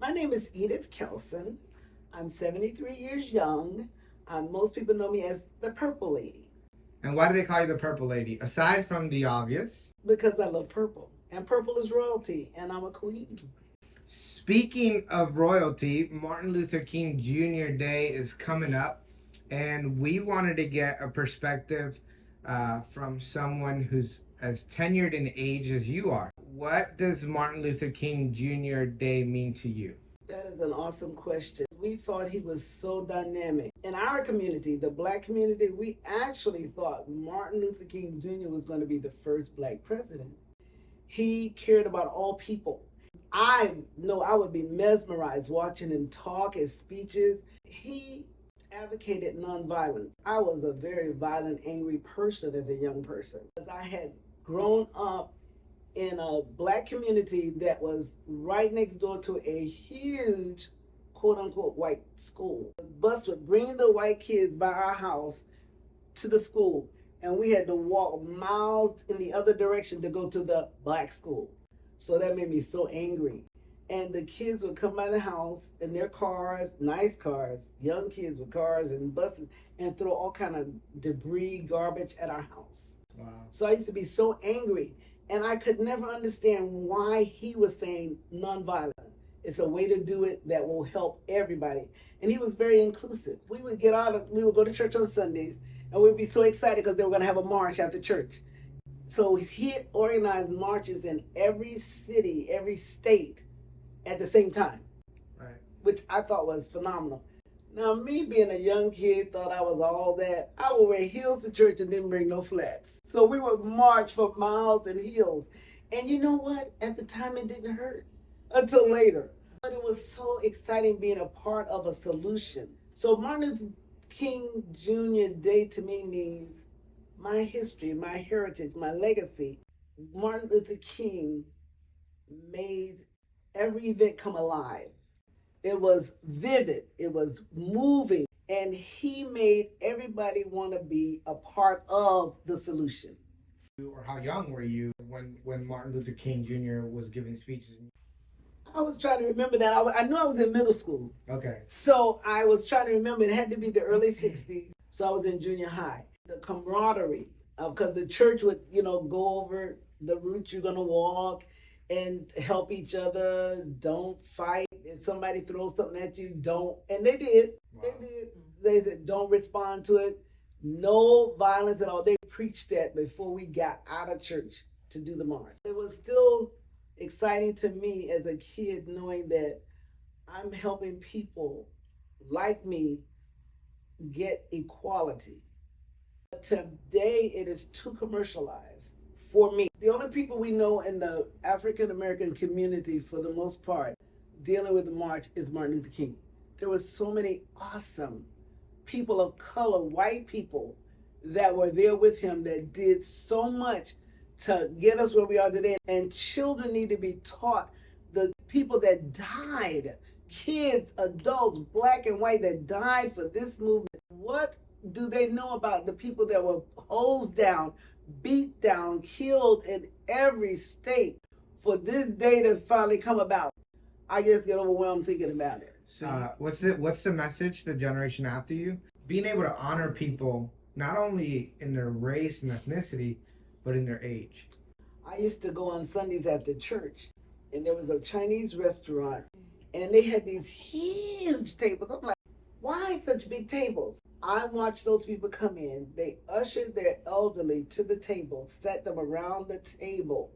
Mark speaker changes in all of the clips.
Speaker 1: My name is Edith Kelson. I'm 73 years young. Most people know me as the Purple Lady.
Speaker 2: And why do they call you the Purple Lady? Aside from the obvious.
Speaker 1: Because I love purple. And purple is royalty, and I'm a queen.
Speaker 2: Speaking of royalty, Martin Luther King Jr. Day is coming up, and we wanted to get a perspective from someone who's as tenured in age as you are. What does Martin Luther King Jr. Day mean to you?
Speaker 1: That is an awesome question. We thought he was so dynamic. In our community, the black community, we actually thought Martin Luther King Jr. was going to be the first black president. He cared about all people. I know I would be mesmerized watching him talk, his speeches. He advocated nonviolence. I was a very violent, angry person as a young person. As I had grown up in a black community that was right next door to a huge quote unquote white school. The bus would bring the white kids by our house to the school, and we had to walk miles in the other direction to go to the black school. So that made me so angry. And the kids would come by the house in their cars, nice cars, young kids with cars and buses, and throw all kind of debris, garbage at our house.
Speaker 2: Wow.
Speaker 1: So I used to be so angry, and I could never understand why he was saying nonviolent. It's a way to do it that will help everybody. And he was very inclusive. We would go to church on Sundays, and we'd be so excited because they were going to have a march after church. So he organized marches in every city, every state at the same time,
Speaker 2: Right.
Speaker 1: which I thought was phenomenal. Now, me being a young kid, thought I was all that. I would wear heels to church and didn't bring no flats. So we would march for miles in heels. And you know what? At the time, it didn't hurt until later. But it was so exciting being a part of a solution. So Martin Luther King Jr. Day to me means my history, my heritage, my legacy. Martin Luther King made every event come alive. It was vivid, it was moving, and he made everybody want to be a part of the solution.
Speaker 2: Or how young were you when Martin Luther King Jr. was giving speeches?
Speaker 1: I was trying to remember that. I knew I was in middle school.
Speaker 2: Okay.
Speaker 1: So I was trying to remember, it had to be the early 60s. So I was in junior high. The camaraderie, because the church would, go over the route you're going to walk and help each other. Don't fight. If somebody throws something at you, don't. And they did. Wow. They did. They said, don't respond to it. No violence at all. They preached that before we got out of church to do the march. It was still exciting to me as a kid knowing that I'm helping people like me get equality. But today it is too commercialized for me. The only people we know in the African American community for the most part dealing with the march is Martin Luther King. There were so many awesome people of color, white people that were there with him that did so much to get us where we are today. And children need to be taught, the people that died, kids, adults, black and white, that died for this movement. What do they know about the people that were hosed down, beat down, killed in every state for this day to finally come about? I just get overwhelmed thinking about it.
Speaker 2: What's the message to the generation after you? Being able to honor people not only in their race and ethnicity, but in their age.
Speaker 1: I used to go on Sundays after church, and there was a Chinese restaurant, and they had these huge tables. I'm like, why such big tables? I watched those people come in. They ushered their elderly to the table, sat them around the table,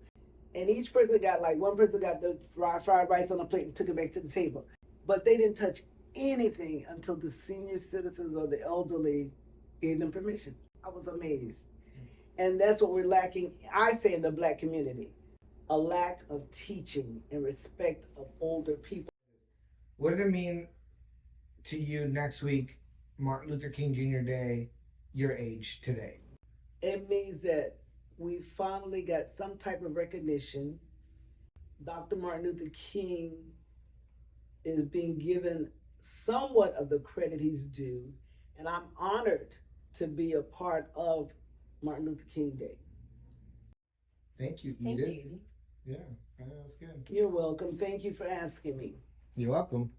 Speaker 1: and each person got, one person got the fried rice on a plate and took it back to the table. But they didn't touch anything until the senior citizens or the elderly gave them permission. I was amazed. And that's what we're lacking, I say, in the black community. A lack of teaching and respect of older people.
Speaker 2: What does it mean to you next week, Martin Luther King Jr. Day, your age today?
Speaker 1: It means that we finally got some type of recognition. Dr. Martin Luther King is being given somewhat of the credit he's due, and I'm honored to be a part of Martin Luther King Day.
Speaker 2: Thank you, Edith.
Speaker 3: Thank you.
Speaker 2: Yeah, that was good.
Speaker 1: You're welcome. Thank you for asking me.
Speaker 2: You're welcome.